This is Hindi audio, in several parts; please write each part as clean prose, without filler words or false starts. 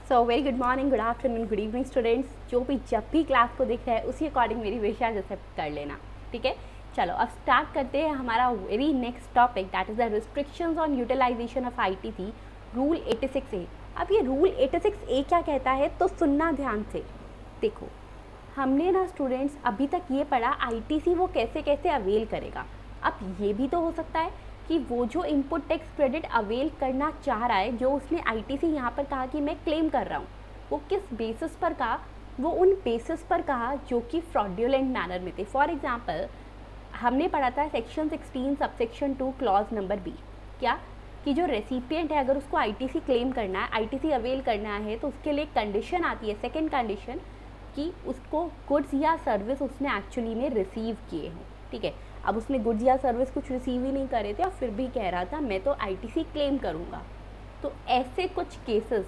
So very good morning, good afternoon, good evening students. जो भी जब भी क्लास को दिख रहा है उसी अकॉर्डिंग मेरी विशेष एक्सेप्ट कर लेना, ठीक है। चलो अब स्टार्ट करते हैं हमारा very next topic, that is the restrictions on utilization of ITC rule 86A। अब ये रूल 86A क्या कहता है तो सुनना ध्यान से। देखो हमने ना स्टूडेंट्स अभी तक ये पढ़ा आईटीसी वो कैसे कैसे अवेल करेगा। अब ये भी तो हो सकता है कि वो जो इनपुट टैक्स क्रेडिट अवेल करना चाह रहा है, जो उसने आईटीसी यहाँ पर कहा कि मैं क्लेम कर रहा हूँ, वो किस बेसिस पर कहा, वो उन बेसिस पर कहा जो कि फ्रॉड्यूलेंट मैनर में थे। फॉर एग्जांपल हमने पढ़ा था section 16 subsection 2 clause number B, क्या कि जो रेसिपिएंट है अगर उसको आईटीसी क्लेम करना है, आईटीसी अवेल करना है, तो उसके लिए कंडीशन आती है, सेकेंड कंडीशन, कि उसको गुड्स या सर्विस उसने एक्चुअली में रिसीव किए हों, ठीक है। अब उसने गुड्स या सर्विस कुछ रिसीव ही नहीं करे थे और फिर भी कह रहा था मैं तो आईटीसी क्लेम करूँगा। तो ऐसे कुछ केसेस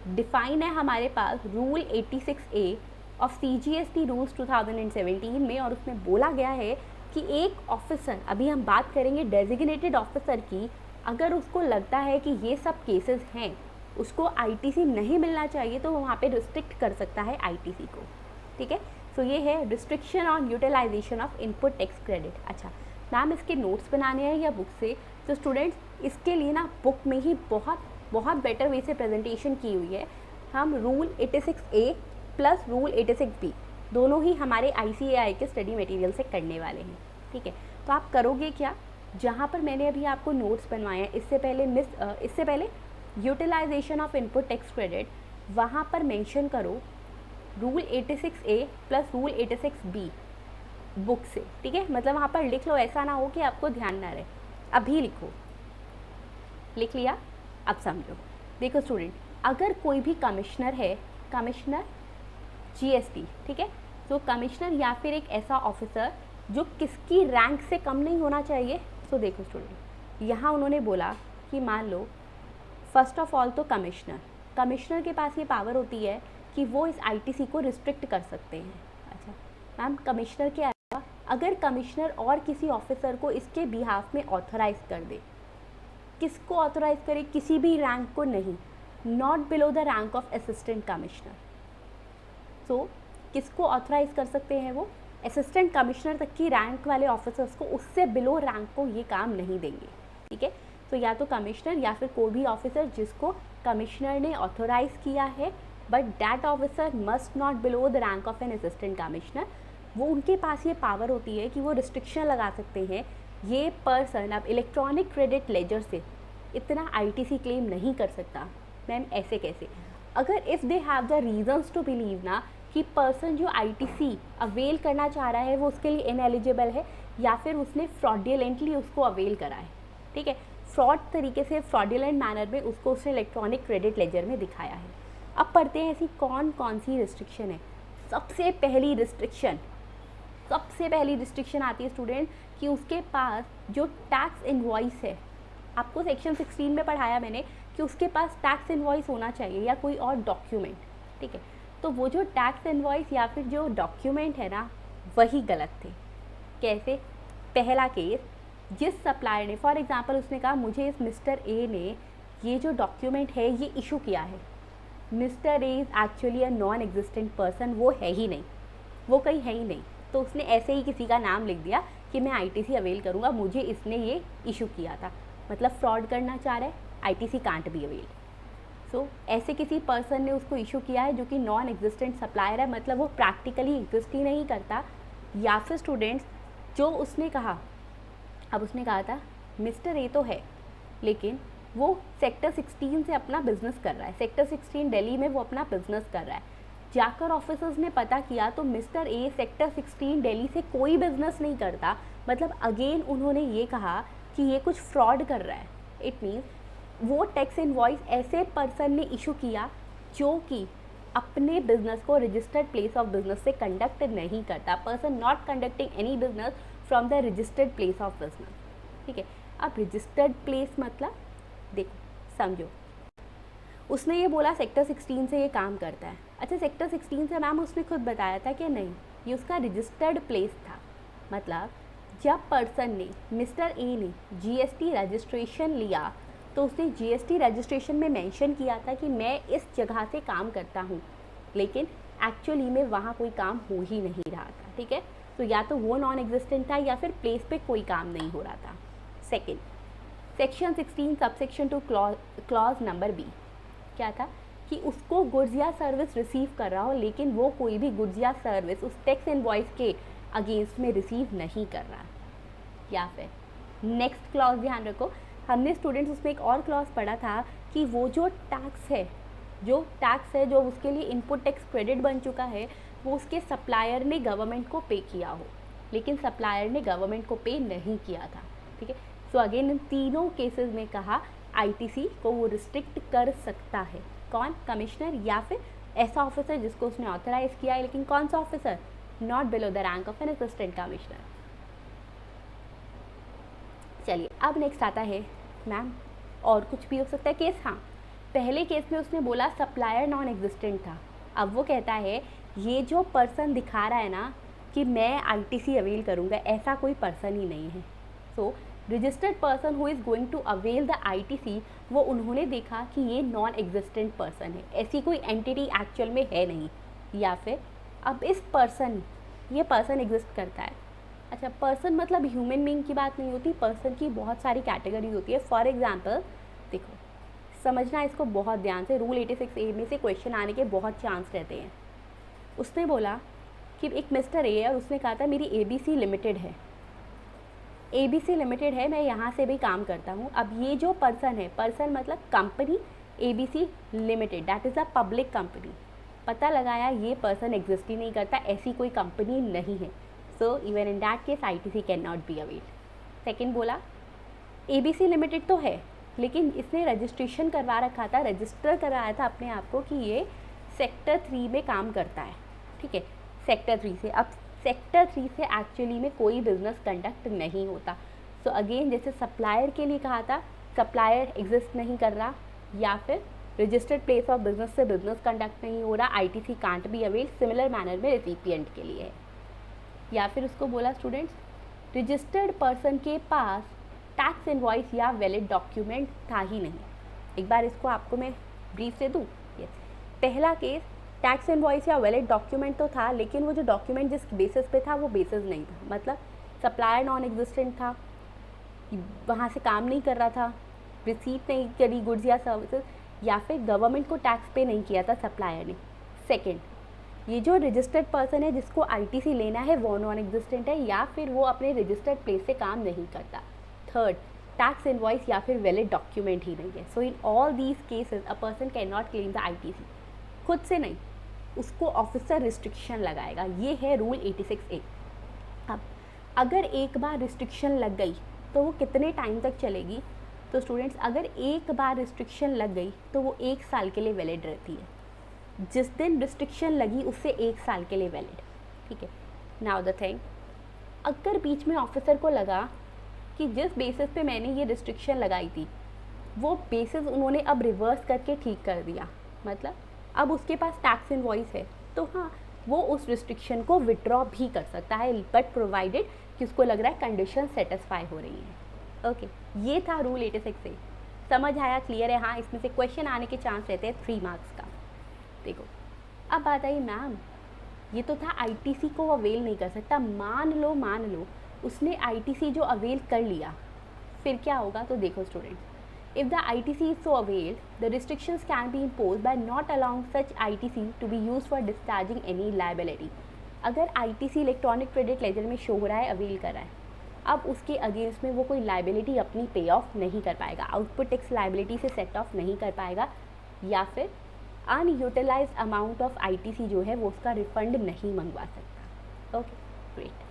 डिफाइन है हमारे पास rule 86A of CGST rules 2017 में, और उसमें बोला गया है कि एक ऑफिसर, अभी हम बात करेंगे डेजिग्नेटेड ऑफिसर की, अगर उसको लगता है कि ये सब केसेस हैं, उसको आईटीसी नहीं मिलना चाहिए, तो वो वहाँ पे रिस्ट्रिक्ट कर सकता है आईटीसी को, ठीक है। सो ये है restriction on utilization of input tax credit. अच्छा मैम इसके नोट्स बनाने हैं या बुक से? तो स्टूडेंट्स इसके लिए ना बुक में ही बहुत बेटर वे से प्रेजेंटेशन की हुई है। हम rule 86A plus rule 86B दोनों ही हमारे ICAI के स्टडी मटेरियल से करने वाले हैं, ठीक है। तो आप करोगे क्या, जहाँ पर मैंने अभी आपको नोट्स बनवाए हैं, इससे पहले utilization of input tax credit, वहाँ पर मेंशन करो rule 86A plus rule 86B book से, ठीक है। मतलब वहाँ पर लिख लो, ऐसा ना हो कि आपको ध्यान ना रहे, अभी लिखो। लिख लिया? अब समझो। देखो स्टूडेंट, अगर कोई भी कमिश्नर है, कमिश्नर GST, ठीक है, तो कमिश्नर या फिर एक ऐसा ऑफिसर जो किसकी रैंक से कम नहीं होना चाहिए। तो देखो स्टूडेंट, यहाँ उन्होंने बोला कि मान लो फर्स्ट ऑफ ऑल तो कमिश्नर के पास ये पावर होती है कि वो इस आईटीसी को रिस्ट्रिक्ट कर सकते हैं। अच्छा मैम, कमिश्नर के अलावा अगर कमिश्नर और किसी ऑफिसर को इसके बिहाफ में ऑथराइज कर दे, किसको ऑथराइज करे? किसी भी रैंक को नहीं, not below the rank of assistant commissioner. So किसको ऑथराइज कर सकते हैं? वो असिस्टेंट कमिश्नर तक की रैंक वाले ऑफिसर्स को, उससे बिलो रैंक को ये काम नहीं देंगे, ठीक है। तो या तो कमिश्नर या फिर कोई भी ऑफिसर जिसको कमिश्नर ने ऑथोराइज किया है, but that officer must not below the rank of an assistant commissioner, वो उनके पास ये पावर होती है कि वो रिस्ट्रिक्शन लगा सकते हैं, ये पर्सन अब इलेक्ट्रॉनिक क्रेडिट लेजर से इतना आईटीसी क्लेम नहीं कर सकता। मैम ऐसे कैसे? अगर if they have the reasons to believe ना कि पर्सन जो आईटीसी अवेल करना चाह रहा है वो उसके लिए इनएलिजिबल है, या फिर उसने फ्रॉडुलेंटली उसको अवेल करा है, ठीक है, फ्रॉड तरीके से, फ्रॉडुलेंट मैनर में उसको उसने इलेक्ट्रॉनिक क्रेडिट लेजर में दिखाया है। अब पढ़ते हैं ऐसी कौन कौन सी रिस्ट्रिक्शन है। सबसे पहली रिस्ट्रिक्शन आती है स्टूडेंट कि उसके पास जो टैक्स इनवॉइस है, आपको सेक्शन 16 में पढ़ाया मैंने कि उसके पास टैक्स इनवॉइस होना चाहिए या कोई और डॉक्यूमेंट, ठीक है। तो वो जो टैक्स इनवॉइस या फिर जो डॉक्यूमेंट है ना, वही गलत थे। कैसे? पहला केस, जिस सप्लायर ने, फॉर एग्जांपल उसने कहा मुझे इस मिस्टर ए ने ये जो डॉक्यूमेंट है ये इशू किया है, mister A is actually a non existent person, वो है ही नहीं, वो कहीं है ही नहीं, तो उसने ऐसे ही किसी का नाम लिख दिया कि मैं आईटीसी अवेल करूँगा, मुझे इसने ये इशू किया था, मतलब फ्रॉड करना चाह रहा है, आईटीसी कांट बी अवेल। सो ऐसे किसी पर्सन ने उसको इशू किया है जो कि नॉन एग्जिस्टेंट सप्लायर है, मतलब वो प्रैक्टिकली एग्जिस्ट ही नहीं करता। या फिर स्टूडेंट्स जो उसने कहा, अब उसने कहा था मिस्टर ए तो है लेकिन वो सेक्टर 16 से अपना बिजनेस कर रहा है, सेक्टर 16 दिल्ली में वो अपना बिजनेस कर रहा है। जाकर ऑफिसर्स ने पता किया तो मिस्टर ए सेक्टर 16 दिल्ली से कोई बिजनेस नहीं करता, मतलब अगेन उन्होंने ये कहा कि ये कुछ फ्रॉड कर रहा है। इट मीन्स वो टैक्स इनवॉइस ऐसे पर्सन ने इशू किया जो कि अपने बिजनेस को रजिस्टर्ड प्लेस ऑफ बिजनेस से कंडक्ट नहीं करता, person not conducting any business from the registered place of business, ठीक है। अब रजिस्टर्ड प्लेस मतलब देखो समझो, उसने ये बोला सेक्टर 16 से ये काम करता है। अच्छा सेक्टर 16 से मैम उसने खुद बताया था कि नहीं, ये उसका रजिस्टर्ड प्लेस था। मतलब जब पर्सन ने, मिस्टर ए ने GST रजिस्ट्रेशन लिया तो उसने जीएसटी रजिस्ट्रेशन में मेंशन किया था कि मैं इस जगह से काम करता हूँ, लेकिन एक्चुअली में वहाँ कोई काम हो ही नहीं रहा था, ठीक है। तो या तो वो नॉन एग्जिस्टेंट था या फिर प्लेस पे कोई काम नहीं हो रहा था। Second, section 16 subsection 2 clause number B क्या था कि उसको गुड्स या सर्विस रिसीव कर रहा हो, लेकिन वो कोई भी गुड्स या सर्विस उस टैक्स इनवॉइस के अगेंस्ट में रिसीव नहीं कर रहा। या फिर नेक्स्ट क्लॉज ध्यान रखो, हमने स्टूडेंट्स उसमें एक और क्लॉज पढ़ा था कि वो जो टैक्स है जो उसके लिए इनपुट टैक्स क्रेडिट बन चुका है, वो उसके सप्लायर ने गवर्नमेंट को पे किया हो, लेकिन सप्लायर ने गवर्नमेंट को पे नहीं किया था, ठीक है। सो अगेन इन तीनों केसेस में कहा आईटीसी को वो रिस्ट्रिक्ट कर सकता है। कौन? कमिश्नर या फिर ऐसा ऑफिसर जिसको उसने ऑथराइज किया है, लेकिन कौन सा officer? Not below the rank of an assistant commissioner. चलिए अब नेक्स्ट आता है मैम और कुछ भी हो सकता है केस। हाँ, पहले केस में उसने बोला सप्लायर नॉन एग्जिस्टेंट था, अब वो कहता है ये जो पर्सन दिखा रहा है ना कि मैं आईटीसी अवेल करूँगा, ऐसा कोई पर्सन ही नहीं है। So registered person who is going to avail the ITC, वो उन्होंने देखा कि ये नॉन एग्जिस्टेंट पर्सन है, ऐसी कोई एंटिटी एक्चुअल में है नहीं। या फिर अब ये पर्सन एग्जिस्ट करता है। अच्छा, पर्सन मतलब ह्यूमन बीइंग की बात नहीं होती, पर्सन की बहुत सारी कैटेगरीज होती है। फॉर एग्जांपल देखो, समझना इसको बहुत ध्यान से, रूल 86A में से क्वेश्चन आने के बहुत चांस रहते हैं। उसने बोला कि एक मिस्टर ए है और उसने कहा था मेरी ABC लिमिटेड है, ABC लिमिटेड है, मैं यहाँ से भी काम करता हूँ। अब ये जो पर्सन है, पर्सन मतलब company ABC limited, that is a public company. पता लगाया ये पर्सन एग्जिस्ट ही नहीं करता, ऐसी कोई कंपनी नहीं है। So even in that case ITC can not be availed. Second बोला ABC लिमिटेड तो है, लेकिन इसने रजिस्ट्रेशन करवा रखा था, रजिस्टर कराया था अपने आप को कि ये सेक्टर 3 में काम करता है, ठीक है, सेक्टर 3 से। अब सेक्टर 3 से एक्चुअली में कोई बिजनेस कंडक्ट नहीं होता। सो अगेन जैसे सप्लायर के लिए कहा था, सप्लायर एग्जिस्ट नहीं कर रहा, या फिर रजिस्टर्ड प्लेस ऑफ बिजनेस से बिजनेस कंडक्ट नहीं हो रहा, ITC can't be avail. Similar manner में रिसिपिएंट के लिए है। या फिर उसको बोला स्टूडेंट्स रजिस्टर्ड पर्सन के पास टैक्स इनवॉइस या वैलिड डॉक्यूमेंट था ही नहीं। एक बार इसको आपको मैं ब्रीफ दे दूँ। यस, पहला केस टैक्स इनवॉइस या वैलिड डॉक्यूमेंट तो था, लेकिन वो जो डॉक्यूमेंट जिस बेसिस पे था वो बेसिस नहीं था। मतलब सप्लायर नॉन एग्जिस्टेंट था, वहाँ से काम नहीं कर रहा था, रिसीव नहीं करी गुड्स या सर्विसेज, या फिर गवर्नमेंट को टैक्स पे नहीं किया था सप्लायर ने। सेकेंड, ये जो रजिस्टर्ड पर्सन है जिसको आईटीसी लेना है वो नॉन एग्जिस्टेंट है, या फिर वो अपने रजिस्टर्ड प्लेस से काम नहीं करता। थर्ड, टैक्स इनवॉइस या फिर वैलिड डॉक्यूमेंट ही नहीं है। So in all these cases a person can not claim the ITC. खुद से नहीं, उसको ऑफिसर रिस्ट्रिक्शन लगाएगा। ये है रूल 86A। अब अगर एक बार रिस्ट्रिक्शन लग गई तो वो कितने टाइम तक चलेगी? तो स्टूडेंट्स अगर एक बार रिस्ट्रिक्शन लग गई तो वो 1 साल के लिए वैलिड रहती है। जिस दिन रिस्ट्रिक्शन लगी उससे 1 साल के लिए वैलिड, ठीक है। नाउ द थिंग, अगर बीच में ऑफिसर को लगा कि जिस बेसिस पे मैंने ये रिस्ट्रिक्शन लगाई थी वो बेसिस उन्होंने अब रिवर्स करके ठीक कर दिया, मतलब अब उसके पास टैक्स इनवॉइस है, तो हाँ वो उस रिस्ट्रिक्शन को विड्रॉ भी कर सकता है, बट प्रोवाइडेड कि उसको लग रहा है कंडीशन सेटिस्फाई हो रही है। ओके, ये था रूल 86A। समझ आया? क्लियर है? हाँ, इसमें से क्वेश्चन आने के चांस रहते हैं 3 मार्क्स का। देखो अब बात आई मैम ये तो था आईटीसी को अवेल नहीं कर सकता। मान लो उसने आईटीसी जो अवेल कर लिया, फिर क्या होगा? तो देखो students, if the ITC is so availed, the restrictions can be imposed by not allowing such ITC to be used for discharging any liability. अगर ITC इलेक्ट्रॉनिक क्रेडिट लेजर में शो हो रहा है, अवेल कर रहा है, अब उसके अगेंस्ट में वो कोई लाइबिलिटी अपनी पे ऑफ नहीं कर पाएगा, आउटपुट टैक्स लाइबिलिटी से सेट ऑफ नहीं कर पाएगा, या फिर अनयूटिलाइज्ड अमाउंट ऑफ ITC जो है वो उसका रिफंड नहीं मंगवा सकता। Okay, great.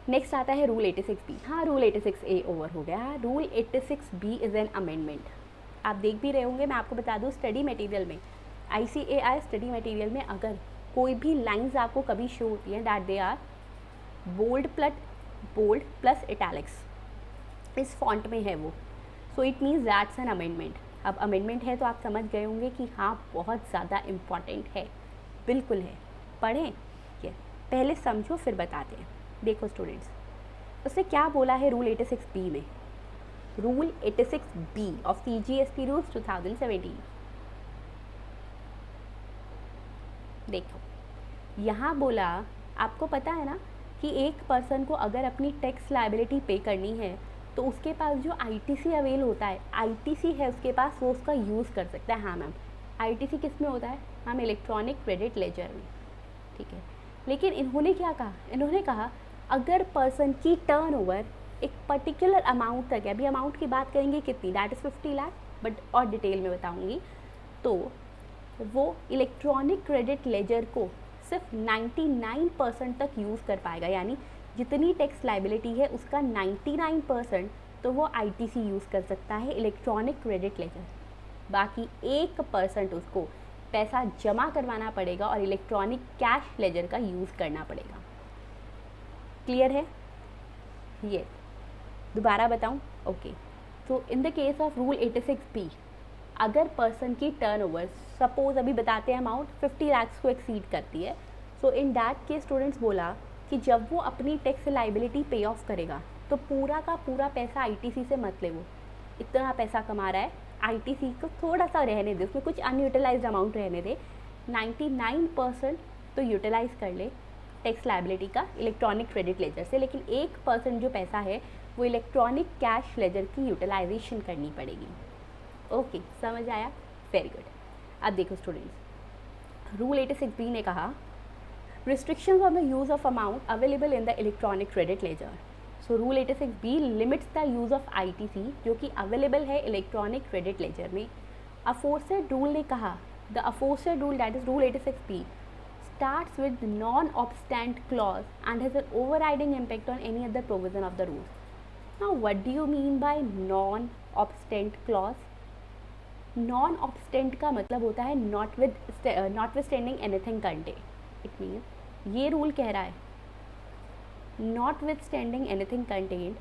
नेक्स्ट आता है रूल 86B। हाँ, रूल 86A ओवर हो गया। Rule 86B is an amendment. आप देख भी रहे होंगे, मैं आपको बता दूँ स्टडी मटेरियल में, ICAI स्टडी मटेरियल में अगर कोई भी लाइंस आपको कभी शो होती हैं that they are bold plus italics, इस फॉन्ट में है वो, so it means that's an amendment. अब अमेंडमेंट है तो आप समझ गए होंगे कि हाँ बहुत ज़्यादा इम्पॉर्टेंट है, बिल्कुल है। पढ़ें ये, पहले समझो फिर बताते हैं। देखो स्टूडेंट्स, उसने क्या बोला है रूल 86B में, rule 86B of CGST rules 2017। देखो यहाँ बोला, आपको पता है ना कि एक पर्सन को अगर अपनी टैक्स लायबिलिटी पे करनी है तो उसके पास जो ITC अवेल होता है, ITC है उसके पास, वो उसका यूज़ कर सकता है। हाँ मैम, ITC किस में होता है मैम? इलेक्ट्रॉनिक क्रेडिट लेजर में, ठीक है। लेकिन इन्होंने क्या कहा? इन्होंने कहा अगर पर्सन की टर्नओवर एक पर्टिकुलर अमाउंट तक है, अभी अमाउंट की बात करेंगे कितनी, दैट इज़ 50 लाख, बट और डिटेल में बताऊंगी, तो वो इलेक्ट्रॉनिक क्रेडिट लेजर को सिर्फ 99% तक यूज़ कर पाएगा। यानी जितनी टैक्स लायबिलिटी है उसका 99% तो वो ITC यूज़ कर सकता है, इलेक्ट्रॉनिक क्रेडिट लेजर। बाकी 1% उसको पैसा जमा करवाना पड़ेगा और इलेक्ट्रॉनिक कैश लेजर का यूज़ करना पड़ेगा। क्लियर है ये? दोबारा बताऊं? ओके। तो in the case of rule 86B, अगर पर्सन की टर्नओवर, सपोज अभी बताते हैं अमाउंट 50 लाख को एक्सीड करती है, so in that case students बोला कि जब वो अपनी टैक्स लायबिलिटी पे ऑफ करेगा तो पूरा का पूरा पैसा ITC से मत ले। वो इतना पैसा कमा रहा है, ITC को थोड़ा सा रहने दे, उसमें कुछ अनयूटिलाइज्ड अमाउंट रहने दे, 99% तो यूटिलाइज कर ले टैक्स लायबिलिटी का इलेक्ट्रॉनिक क्रेडिट लेजर से, लेकिन 1% जो पैसा है वो इलेक्ट्रॉनिक कैश लेजर की यूटिलाइजेशन करनी पड़ेगी। ओके, समझ आया? Very good. अब देखो स्टूडेंट्स, रूल 86B ने कहा restrictions on the use of amount available in the electronic credit ledger. So rule 86B limits the use of ITC जो कि available है electronic credit ledger में। aforesaid rule ने कहा, the aforesaid rule, that is rule 86B, starts with the non-obstant clause and has an overriding impact on any other provision of the rules. Now what do you mean by non-obstant clause? Non-obstant का मतलब होता है notwithstanding anything contained. It means ये रूल कह रहा है not with standing anything content,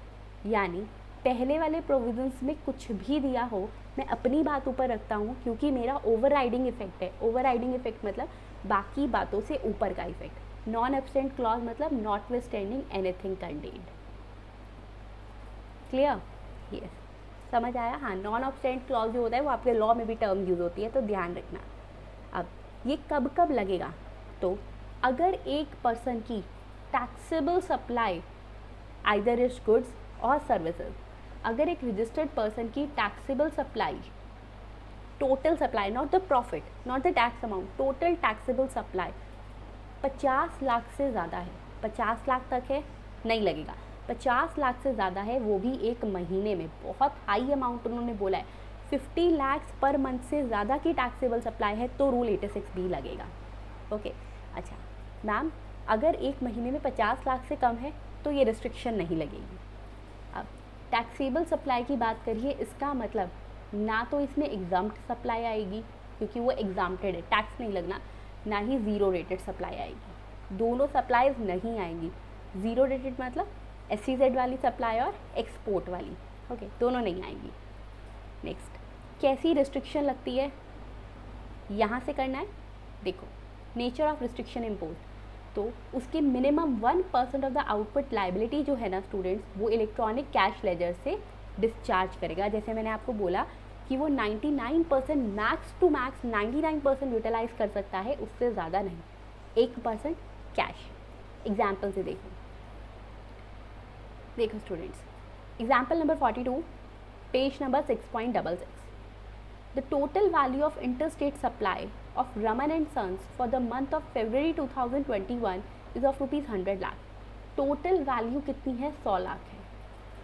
यानी पहले वाले प्रोविजंस में कुछ भी दिया हो मैं अपनी बात ऊपर रखता हूँ क्योंकि मेरा ओवरराइडिंग इफेक्ट है। ओवरराइडिंग इफेक्ट मतलब बाकी बातों से ऊपर का इफेक्ट। नॉन एब्सेंट क्लॉज मतलब not with standing anything content. Clear? Yes, समझ आया? हाँ, नॉन एब्सेंट क्लॉज जो होता है वो आपके लॉ में भी टर्म यूज होती है, तो ध्यान रखना। अब ये कब कब लगेगा? तो अगर एक पर्सन की taxable supply either is goods और सर्विसेज, अगर एक रजिस्टर्ड पर्सन की taxable supply, total supply, not the profit, not the tax amount, total taxable supply 50 lakh से ज़्यादा है, 50 लाख तक है नहीं लगेगा, 50 लाख से ज़्यादा है, वो भी एक महीने में, बहुत हाई अमाउंट उन्होंने बोला है, 50 लाख पर मंथ से ज़्यादा की टैक्सेबल सप्लाई है तो रूल 86B लगेगा। ओके, अच्छा मैम अगर एक महीने में 50 लाख से कम है तो ये रिस्ट्रिक्शन नहीं लगेगी। अब टैक्सेबल सप्लाई की बात करिए, इसका मतलब ना तो इसमें एग्जाम्प्ट सप्लाई आएगी क्योंकि वो एग्जाम्प्टेड है, टैक्स नहीं लगना, ना ही ज़ीरो रेटेड सप्लाई आएगी, दोनों सप्लाईज नहीं आएंगी। ज़ीरो रेटेड मतलब SEZ वाली सप्लाई और एक्सपोर्ट वाली, ओके, दोनों नहीं आएंगी। नेक्स्ट, कैसी रिस्ट्रिक्शन लगती है, यहाँ से करना है। देखो, नेचर ऑफ रिस्ट्रिक्शन इम्पोज, तो उसके minimum 1% of the output liability जो है ना स्टूडेंट्स, वो इलेक्ट्रॉनिक कैश लेजर से डिस्चार्ज करेगा। जैसे मैंने आपको बोला कि वो 99% मैक्स टू मैक्स 99% यूटिलाइज कर सकता है, उससे ज़्यादा नहीं, 1% कैश। एग्जाम्पल से देखो students, example number 42, page number 6.66, the total value of interstate supply of Raman and Sons for the month of February 2021 is of ₹100 lakh. Total value कितनी है? 100 लाख है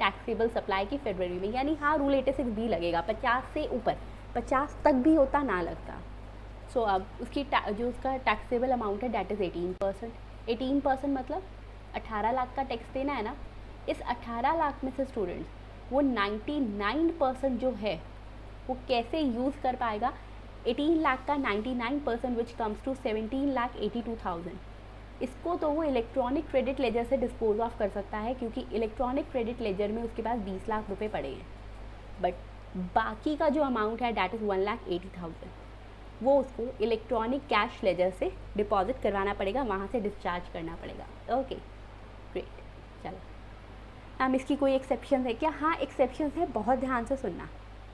टैक्सेबल सप्लाई की फरवरी में, यानी हाँ रूल 86B लगेगा, 50 से ऊपर, 50 तक भी होता ना लगता। सो अब उसकी जो उसका टैक्सेबल अमाउंट है डैट इज़ 18%। 18% मतलब 18 लाख का टैक्स देना है ना, इस 18 लाख में से स्टूडेंट्स वो 99% जो है वो कैसे यूज़ कर पाएगा? 18 लाख का 99% विच कम्स टू 17,82,000, इसको तो वो इलेक्ट्रॉनिक क्रेडिट लेजर से डिस्पोज ऑफ कर सकता है क्योंकि इलेक्ट्रॉनिक क्रेडिट लेजर में उसके पास 20 लाख रुपए पड़े हैं, बट बाकी का जो अमाउंट है डैट इज़ 1,80,000, वो उसको इलेक्ट्रॉनिक कैश लेजर से डिपॉजिट करवाना पड़ेगा, वहाँ से डिस्चार्ज करना पड़ेगा। ओके ग्रेट, चलो मैम इसकी कोई एक्सेप्शन है क्या? हाँ एक्सेप्शन है, बहुत ध्यान से सुनना।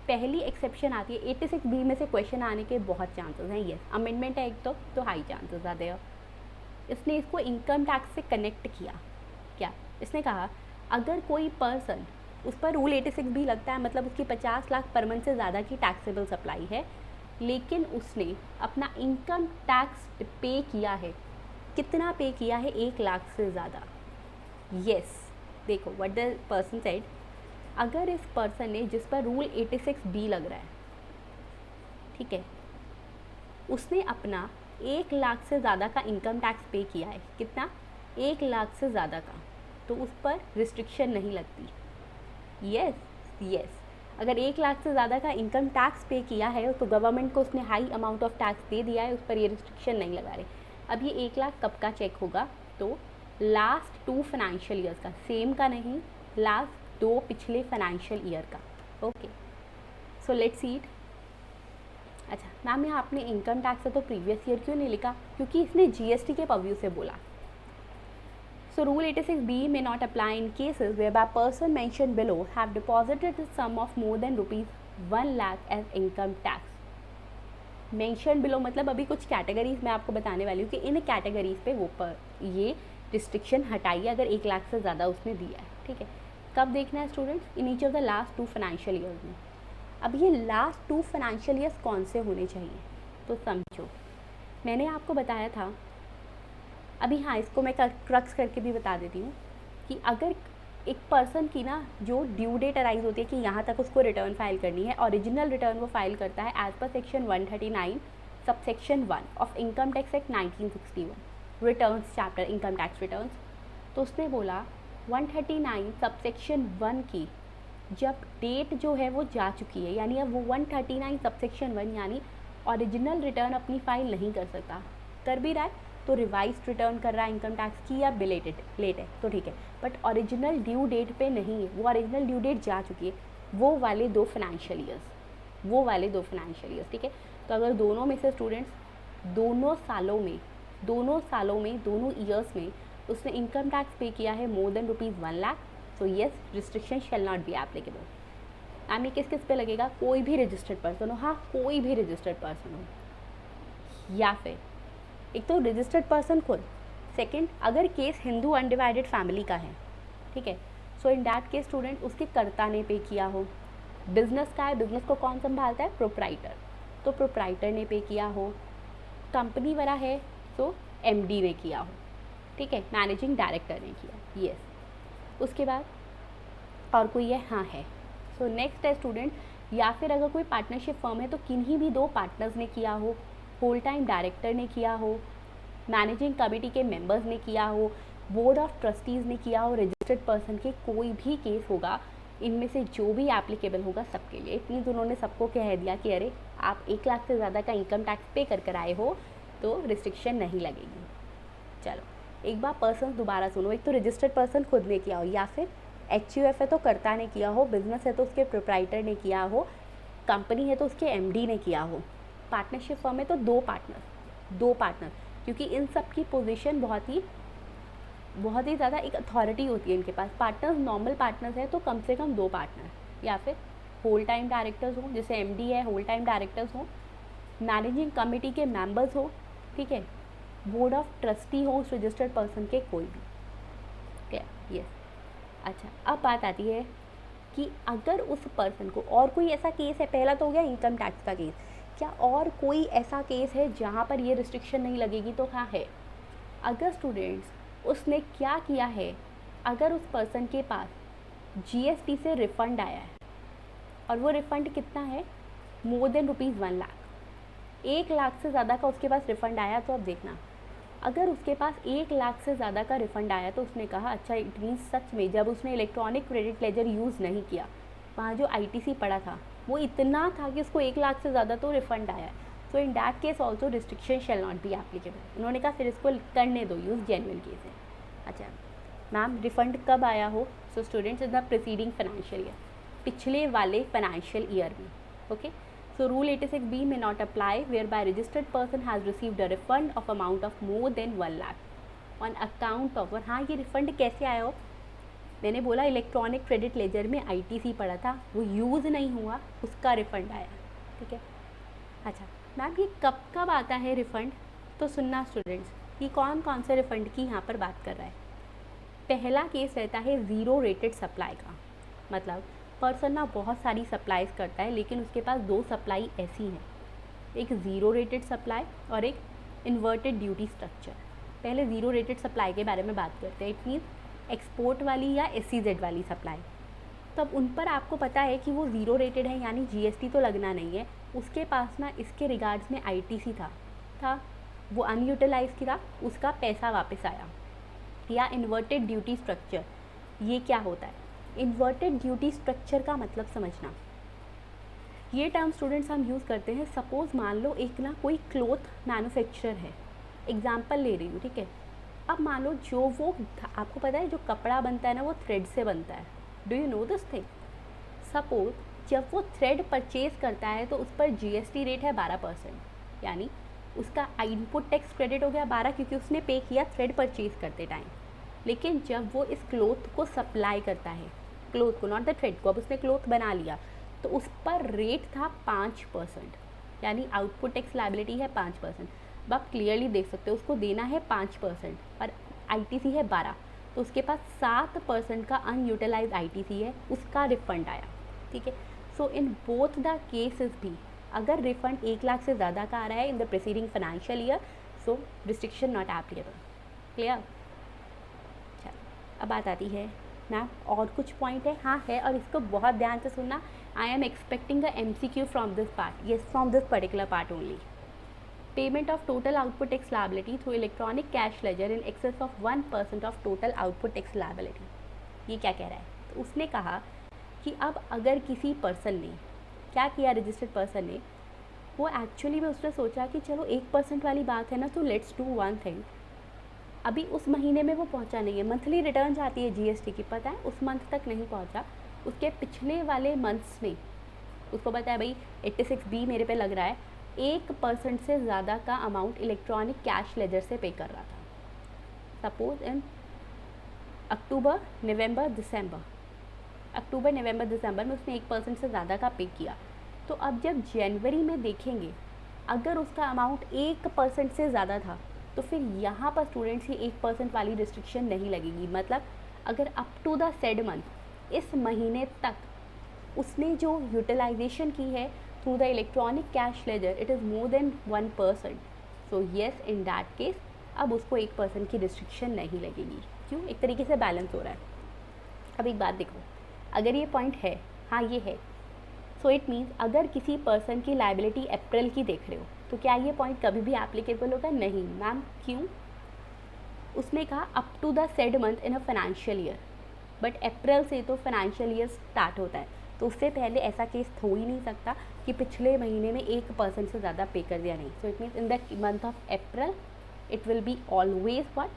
पहली एक्सेप्शन आती है 86B में से क्वेश्चन आने के बहुत चांसेस हैं। यस, अमेंडमेंट है एक तो हाई चांसेस आते हैं। इसने इसको इनकम टैक्स से कनेक्ट किया। क्या इसने कहा अगर कोई पर्सन, उस पर रूल 86B लगता है, मतलब उसकी 50 लाख पर मंथ से ज़्यादा की टैक्सेबल सप्लाई है, लेकिन उसने अपना इनकम टैक्स पे किया है। कितना पे किया है? 1 लाख से ज़्यादा। यस, देखो व्हाट द पर्सन सेड, अगर इस पर्सन ने, जिस पर रूल 86B लग रहा है, ठीक है, उसने अपना 1 लाख से ज़्यादा का इनकम टैक्स पे किया है, कितना? 1 लाख से ज़्यादा का, तो उस पर रिस्ट्रिक्शन नहीं लगती। यस यस, अगर 1 लाख से ज़्यादा का इनकम टैक्स पे किया है तो गवर्नमेंट को उसने हाई अमाउंट ऑफ टैक्स दे दिया है, उस पर ये रिस्ट्रिक्शन नहीं लगा रहे। अब ये 1 लाख कब का चेक होगा? तो लास्ट 2 फाइनेंशियल ईयर्स का, सेम का नहीं, लास्ट 2 पिछले फाइनेंशियल ईयर का। Okay, so let's see it. अच्छा मैम यहाँ आपने इनकम टैक्स से तो प्रीवियस ईयर क्यों नहीं लिखा? क्योंकि इसने जीएसटी के पव्यू से बोला। So rule 86B may not apply in cases whereby person mentioned below have deposited the sum of more than rupees 1 lakh as income tax. Mentioned below मतलब अभी कुछ कैटेगरीज मैं आपको बताने वाली हूँ कि इन कैटेगरीज पे वो पर ये रिस्ट्रिक्शन हटाइए अगर 1 लाख से ज़्यादा उसने दिया है। ठीक है, कब देखना है students? In each of the last 2 financial years में। अब ये लास्ट 2 फाइनेंशियल ईयर्स कौन से होने चाहिए? तो समझो, मैंने आपको बताया था अभी, हाँ इसको मैं क्रक्स करके भी बता देती हूँ कि अगर एक पर्सन की ना जो ड्यू डेट अराइज होती है कि यहाँ तक उसको रिटर्न फाइल करनी है, ओरिजिनल रिटर्न वो फाइल करता है as per section 139 subsection 1 of income tax act 1961, returns chapter income tax returns. तो उसने बोला 139 सबसेक्शन 1 की जब डेट जो है वो जा चुकी है, यानी अब वो 139 सबसेक्शन 1 यानी ओरिजिनल रिटर्न अपनी फाइल नहीं कर सकता, कर भी रहा है तो रिवाइज रिटर्न कर रहा है इनकम टैक्स की, या बिलेटेड लेट है तो ठीक है, बट ओरिजिनल ड्यू डेट पे नहीं है, वो ओरिजिनल ड्यू डेट जा चुकी है, वो वाले 2 फाइनेंशियल ईयर्स। ठीक है, तो अगर दोनों में से स्टूडेंट्स दोनों ईयर्स में उसने इनकम टैक्स पे किया है मोर देन रुपीज़ 1 लाख, तो yes restriction shall not be applicable. I mean किस किस पे लगेगा? कोई भी रजिस्टर्ड पर्सन हो, हाँ कोई भी रजिस्टर्ड पर्सन हो, या फिर एक तो रजिस्टर्ड पर्सन खुद, सेकंड अगर केस हिंदू अनडिवाइडेड फैमिली का है, ठीक है, so in that case student उसके कर्ता ने पे किया हो। बिजनेस का है, बिजनेस को कौन संभालता है? प्रोप्राइटर, तो प्रोप्राइटर ने पे किया हो। कंपनी वाला है तो एमडी ने किया हो, ठीक है, मैनेजिंग डायरेक्टर ने किया, यस। उसके बाद और कोई है? हाँ है। सो नेक्स्ट है स्टूडेंट, या फिर अगर कोई पार्टनरशिप फर्म है तो किन्हीं भी 2 पार्टनर्स ने किया हो, होल टाइम डायरेक्टर ने किया हो, मैनेजिंग कमेटी के मेंबर्स ने किया हो, बोर्ड ऑफ ट्रस्टीज़ ने किया हो, रजिस्टर्ड पर्सन के कोई भी केस होगा, इनमें से जो भी एप्लीकेबल होगा सबके लिए। इट मीन्स उन्होंने सबको कह दिया कि अरे आप 1 लाख से ज़्यादा का इनकम टैक्स पे कर आए हो तो रिस्ट्रिक्शन नहीं लगेगी। चलो एक बार पर्सन दोबारा सुनो, एक तो रजिस्टर्ड पर्सन खुद ने किया हो, या फिर HUF है तो कर्ता ने किया हो, बिजनेस है तो उसके प्रोप्राइटर ने किया हो, कंपनी है तो उसके MD ने किया हो, पार्टनरशिप फर्म है तो 2 पार्टनर, क्योंकि इन सब की पोजीशन बहुत ही ज़्यादा एक अथॉरिटी होती है इनके पास। पार्टनर्स नॉर्मल पार्टनर्स है तो कम से कम 2 पार्टनर, या फिर होल टाइम डायरेक्टर्स हो, जैसे MD है होल टाइम डायरेक्टर्स हो, मैनेजिंग कमेटी के मेंबर्स हो, ठीक है, बोर्ड ऑफ ट्रस्टी हो उस रजिस्टर्ड पर्सन के कोई भी, ठीक है, यस। अच्छा अब बात आती है कि अगर उस पर्सन को और कोई ऐसा केस है, पहला तो हो गया इनकम टैक्स का केस, क्या और कोई ऐसा केस है जहाँ पर ये रिस्ट्रिक्शन नहीं लगेगी? तो हाँ है। अगर स्टूडेंट्स उसने क्या किया है, अगर उस पर्सन के पास GST से रिफ़ंड आया है और वो रिफ़ंड कितना है? More than rupees 1 lakh, 1 lakh से ज़्यादा का उसके पास रिफ़ंड आया, तो अब देखना अगर उसके पास 1 लाख से ज़्यादा का रिफ़ंड आया तो उसने कहा अच्छा इट मीन्स सच में जब उसने इलेक्ट्रॉनिक क्रेडिट लेजर यूज़ नहीं किया, वहाँ जो ITC पड़ा था वो इतना था कि उसको 1 लाख से ज़्यादा तो रिफ़ंड आया। So in that case also restriction shall not be applicable. उन्होंने कहा फिर इसको करने दो यूज़, जेन्युइन केस है। अच्छा मैम रिफ़ंड कब आया हो? So students in the preceding financial year, पिछले वाले फाइनेंशियल ईयर में। Okay, so rule 86B may not apply whereby registered person has received a refund of amount of more than 1 lakh on account of, और हाँ ये रिफ़ंड कैसे आया हो? मैंने बोला इलेक्ट्रॉनिक क्रेडिट लेजर में ITC पड़ा था, वो यूज़ नहीं हुआ, उसका रिफ़ंड आया, ठीक है। अच्छा मैम ये कब कब आता है रिफ़ंड, तो सुनना स्टूडेंट्स कि कौन कौन से रिफ़ंड की यहाँ पर बात कर रहा है। पहला केस रहता है ज़ीरो रेटेड सप्लाई का, मतलब पर्सन ना बहुत सारी सप्लाईज करता है लेकिन उसके पास 2 सप्लाई ऐसी हैं, एक ज़ीरो रेटेड सप्लाई और एक इन्वर्टेड ड्यूटी स्ट्रक्चर। पहले ज़ीरो रेटेड सप्लाई के बारे में बात करते हैं। इट मीन्स एक्सपोर्ट वाली या SEZ वाली सप्लाई। तब उन पर आपको पता है कि वो ज़ीरो रेटेड है, यानी GST तो लगना नहीं है, उसके पास ना इसके रिगार्ड्स में ITC था वो अनयूटिलाइज की था, उसका पैसा वापस आया। या इन्वर्टेड ड्यूटी स्ट्रक्चर, ये क्या होता है? इन्वर्टेड ड्यूटी स्ट्रक्चर का मतलब समझना, ये टर्म स्टूडेंट्स हम यूज़ करते हैं। सपोज़ मान लो एक ना कोई क्लोथ मैन्युफैक्चरर है, एग्जाम्पल ले रही हूँ, ठीक है। अब मान लो जो वो, आपको पता है जो कपड़ा बनता है ना वो थ्रेड से बनता है, do you know this thing. Suppose जब वो थ्रेड परचेज करता है तो उस पर GST रेट है 12%, यानी उसका इनपुट टैक्स क्रेडिट हो गया 12 क्योंकि उसने पे किया थ्रेड परचेज करते टाइम। लेकिन जब वो इस क्लोथ को सप्लाई करता है, क्लोथ को, नॉट द थ्रेड को, अब उसने क्लोथ बना लिया तो उस पर रेट था 5%, यानी आउटपुट टैक्स लायबिलिटी है 5%। अब आप क्लियरली देख सकते हो उसको देना है 5% और ITC है 12, तो उसके पास 7% का अनयूटिलाइज ITC है, उसका रिफंड आया, ठीक है। So in both the cases भी अगर रिफंड 1 लाख से ज़्यादा का आ रहा है in the preceding financial year, so restriction not applicable. Clear? चलो अब बात आती है मैम और कुछ पॉइंट है, हाँ है, और इसको बहुत ध्यान से सुनना। I am expecting a MCQ from this part, yes from this particular part only. Payment of total output tax liability through electronic cash laser in excess of 1% of total output tax liability. ये क्या कह रहा है? तो उसने कहा कि अब अगर किसी पर्सन ने क्या किया, रजिस्टर्ड पर्सन ने, वो एक्चुअली में उसने सोचा कि चलो 1% वाली बात है ना, तो लेट्स डू वन थिंग। अभी उस महीने में वो पहुंचा नहीं है, मंथली रिटर्न जाती है GST की, पता है, उस मंथ तक नहीं पहुंचा, उसके पिछले वाले मंथ्स में उसको पता है भाई 86B मेरे पे लग रहा है, 1% से ज़्यादा का अमाउंट इलेक्ट्रॉनिक कैश लेजर से पे कर रहा था। सपोज इन अक्टूबर नवंबर दिसंबर में उसने 1% से ज़्यादा का पे किया। तो अब जब जनवरी में देखेंगे अगर उसका अमाउंट 1% से ज़्यादा था तो फिर यहाँ पर स्टूडेंट्स की 1% वाली रिस्ट्रिक्शन नहीं लगेगी। मतलब अगर up to the said month, इस महीने तक उसने जो यूटिलाइजेशन की है through the electronic cash ledger, it is more than 1%, so yes in that case अब उसको 1% की रिस्ट्रिक्शन नहीं लगेगी। क्यों? एक तरीके से बैलेंस हो रहा है। अब एक बात देखो, अगर ये पॉइंट है, हाँ ये है, सो इट मीन्स अगर किसी पर्सन की लायबिलिटी अप्रैल की देख रहे हो तो क्या ये पॉइंट कभी भी एप्लीकेबल होगा? नहीं मैम। क्यों? उसने कहा up to the said month in a financial year, but April से तो फाइनेंशियल ईयर स्टार्ट होता है, तो उससे पहले ऐसा केस हो ही नहीं सकता कि पिछले महीने में 1% से ज़्यादा पे कर दिया नहीं। सो it means in the month of April it will be always what,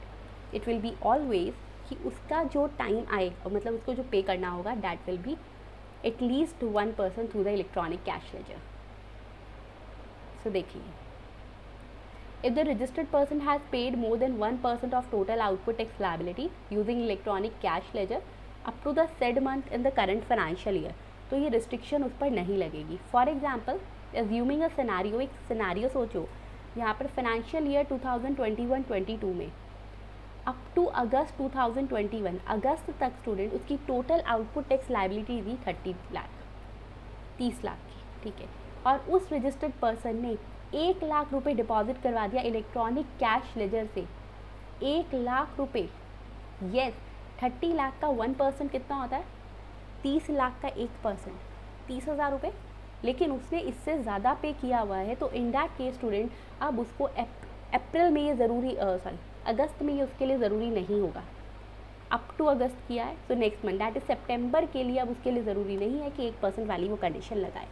it will be always कि उसका जो टाइम आए, मतलब उसको जो पे करना होगा, that will be at least 1% through the electronic cash ledger. So देखिए, if the registered person has paid more than 1% of total output tax liability using electronic cash ledger up to the said month in the current financial year, तो ये restriction उस पर नहीं लगेगी। For example, assuming a scenario, एक scenario सोचो, यहाँ पर financial year 2021-22 में अप टू अगस्त 2021, अगस्त तक स्टूडेंट उसकी टोटल आउटपुट टैक्स लायबिलिटी थी 30 लाख की, ठीक है। और उस रजिस्टर्ड पर्सन ने 1 लाख रुपए डिपॉजिट करवा दिया इलेक्ट्रॉनिक कैश लेजर से, 1 लाख रुपए। येस, 30 लाख का 1% कितना होता है? 30 लाख का 1%, 30,000 रुपये। लेकिन उसने इससे ज़्यादा पे किया हुआ है, तो इन दैट केस स्टूडेंट अब उसको अप्रैल में ये ज़रूरी, अगस्त में ये उसके लिए ज़रूरी नहीं होगा। अप टू अगस्त किया है, तो नेक्स्ट मंथ दैट इज सितंबर के लिए अब उसके लिए ज़रूरी नहीं है कि 1% वाली वो कंडीशन लगाए,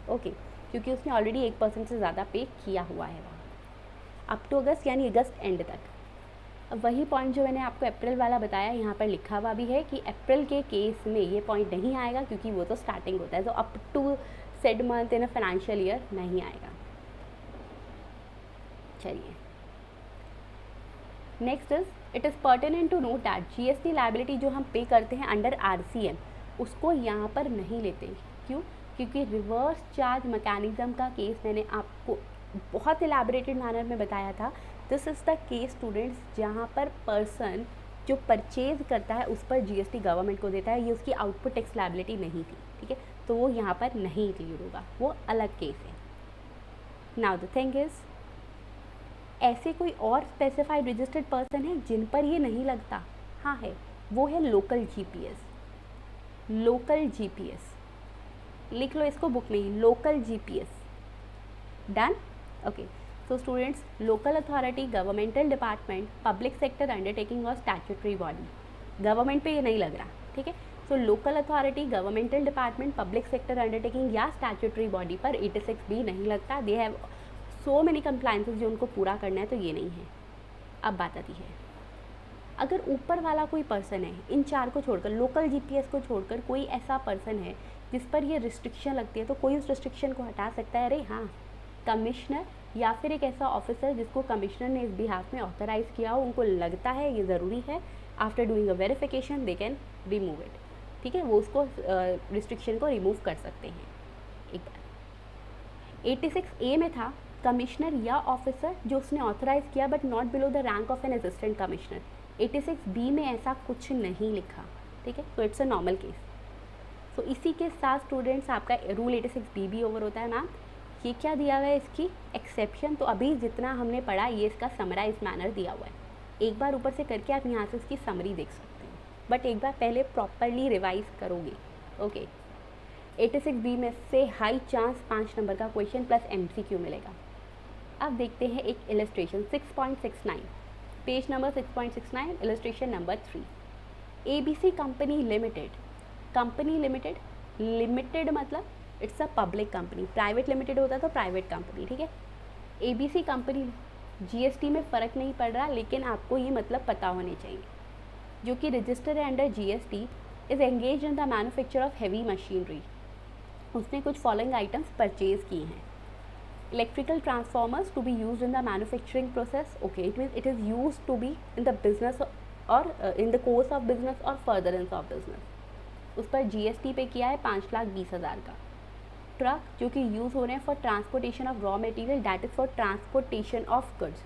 ओके, क्योंकि उसने ऑलरेडी 1% से ज़्यादा पे किया हुआ है वहाँ। अप टू अगस्त यानी अगस्त एंड तक। अब वही पॉइंट जो मैंने आपको अप्रैल वाला बताया यहाँ पर लिखा हुआ भी है कि अप्रैल के केस में ये पॉइंट नहीं आएगा क्योंकि वो तो स्टार्टिंग होता है, तो up to said month in a financial year नहीं आएगा। चलिए next is it is pertinent to note that GST liability जो हम पे करते हैं अंडर आरसीएम उसको यहाँ पर नहीं लेते। क्यों? क्योंकि रिवर्स चार्ज मैकेनिज्म का केस मैंने आपको बहुत इलैबोरेटेड मैनर में बताया था। This is the case students जहाँ पर पर्सन जो परचेज करता है उस पर जीएसटी गवर्नमेंट को देता है, ये उसकी आउटपुट टैक्स लायबिलिटी नहीं थी, ठीक है, तो वो यहाँ पर नहीं इंक्लूड होगा, वो अलग केस है। नाउ द थिंग इज़ ऐसे कोई और स्पेसिफाइड रजिस्टर्ड पर्सन है जिन पर ये नहीं लगता? हाँ है, वो है लोकल जीपीएस। लोकल जीपीएस लिख लो इसको बुक में, local GPS. Done? Okay, so students, local authority, governmental department, public sector undertaking और स्टैट्यूटरी बॉडी, गवर्नमेंट पे ये नहीं लग रहा, ठीक है। So local authority, governmental department, public sector undertaking या स्टैट्यूटरी बॉडी पर 86 भी नहीं लगता। They have so many compliances जो उनको पूरा करना है, तो ये नहीं है। अब बात आती है, अगर ऊपर वाला कोई पर्सन है, इन चार को छोड़कर, लोकल जीपीएस को छोड़कर कोई ऐसा पर्सन है जिस पर ये रिस्ट्रिक्शन लगती है, तो कोई उस रिस्ट्रिक्शन को हटा सकता है। अरे हाँ, कमिश्नर या फिर एक ऐसा ऑफिसर जिसको कमिश्नर ने इस बिहाफ में ऑथराइज़ किया हो, उनको लगता है ये ज़रूरी है, after doing a verification they can remove it, ठीक है, वो उसको रिस्ट्रिक्शन को रिमूव कर सकते हैं। एक बार 86A में था कमिश्नर या ऑफिसर जो उसने ऑथराइज़ किया but not below the rank of an assistant commissioner. 86B में ऐसा कुछ नहीं लिखा, ठीक है, तो इट्स अ नॉर्मल केस। तो इसी के साथ स्टूडेंट्स आपका रूल 86B भी ओवर होता है। मैम ये क्या दिया हुआ है इसकी एक्सेप्शन, तो अभी जितना हमने पढ़ा ये इसका समराइज मैनर दिया हुआ है, एक बार ऊपर से करके आप यहाँ से इसकी समरी देख सकते हैं, बट एक बार पहले प्रॉपरली रिवाइज करोगे। ओके, 86B में से हाई चांस 5 नंबर का क्वेश्चन प्लस MCQ मिलेगा। अब देखते हैं एक illustration 6.69, page number 6.69, illustration number 3। ABC company limited, company limited, limited मतलब it's a public company, private limited होता तो प्राइवेट कंपनी, ठीक है। ABC कंपनी, जीएसटी में फ़र्क नहीं पड़ रहा, लेकिन आपको ये मतलब पता होने चाहिए, जो कि रजिस्टर है under GST, is engage in the manufacture of heavy machinery. उसने कुछ फॉलोइंग आइटम्स परचेज किए हैं। Electrical transformers to be use in the manufacturing process, okay, it means it is use to be in the business और in the course of business और फर्दरेंस ऑफ बिजनेस। उस पर जीएसटी पे किया है 5,20,000 का। ट्रक जो कि यूज़ हो रहे हैं for transportation of raw material, that is for transportation of goods,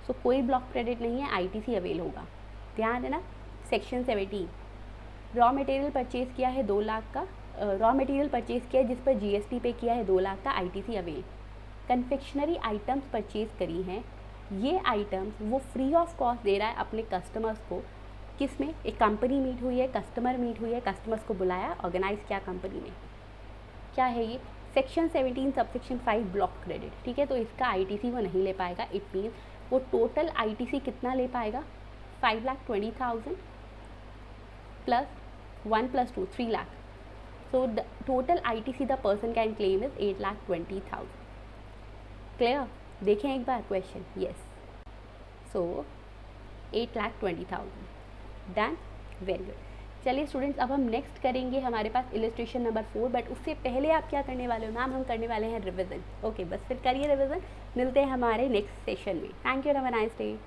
so कोई ब्लॉक क्रेडिट नहीं है, आईटीसी अवेल होगा, ध्यान देना। सेक्शन 17, रॉ मटेरियल परचेज़ किया है 2 लाख का, रॉ मटेरियल परचेज़ किया है जिस पर जीएसटी पे किया है 2 लाख का, ITC avail. Confectionery items purchase करी हैं, ये आइटम्स वो फ्री ऑफ कॉस्ट दे रहा है अपने कस्टमर्स को। किस में? एक कंपनी मीट हुई है, कस्टमर मीट हुई है, कस्टमर्स को बुलाया, ऑर्गेनाइज किया कंपनी ने। क्या है ये? सेक्शन 17 सबसेक्शन 5 ब्लॉक क्रेडिट, ठीक है, तो इसका आईटीसी वो नहीं ले पाएगा। इट मीन्स वो टोटल आईटीसी कितना ले पाएगा? 5,20,000 plus 1 + 2 3 lakh, so the total ITC the person can claim is 8,20,000। Clear? देखें एक बार क्वेश्चन, यस, सो 8,20,000, डन, वेरी गुड। चलिए स्टूडेंट्स, अब हम नेक्स्ट करेंगे, हमारे पास इलस्ट्रेशन नंबर 4, बट उससे पहले आप क्या करने वाले हो? मैम हम करने वाले हैं रिविज़न। ओके, बस फिर करिए रिविज़न, मिलते हैं हमारे नेक्स्ट सेशन में। Thank you, have a nice day.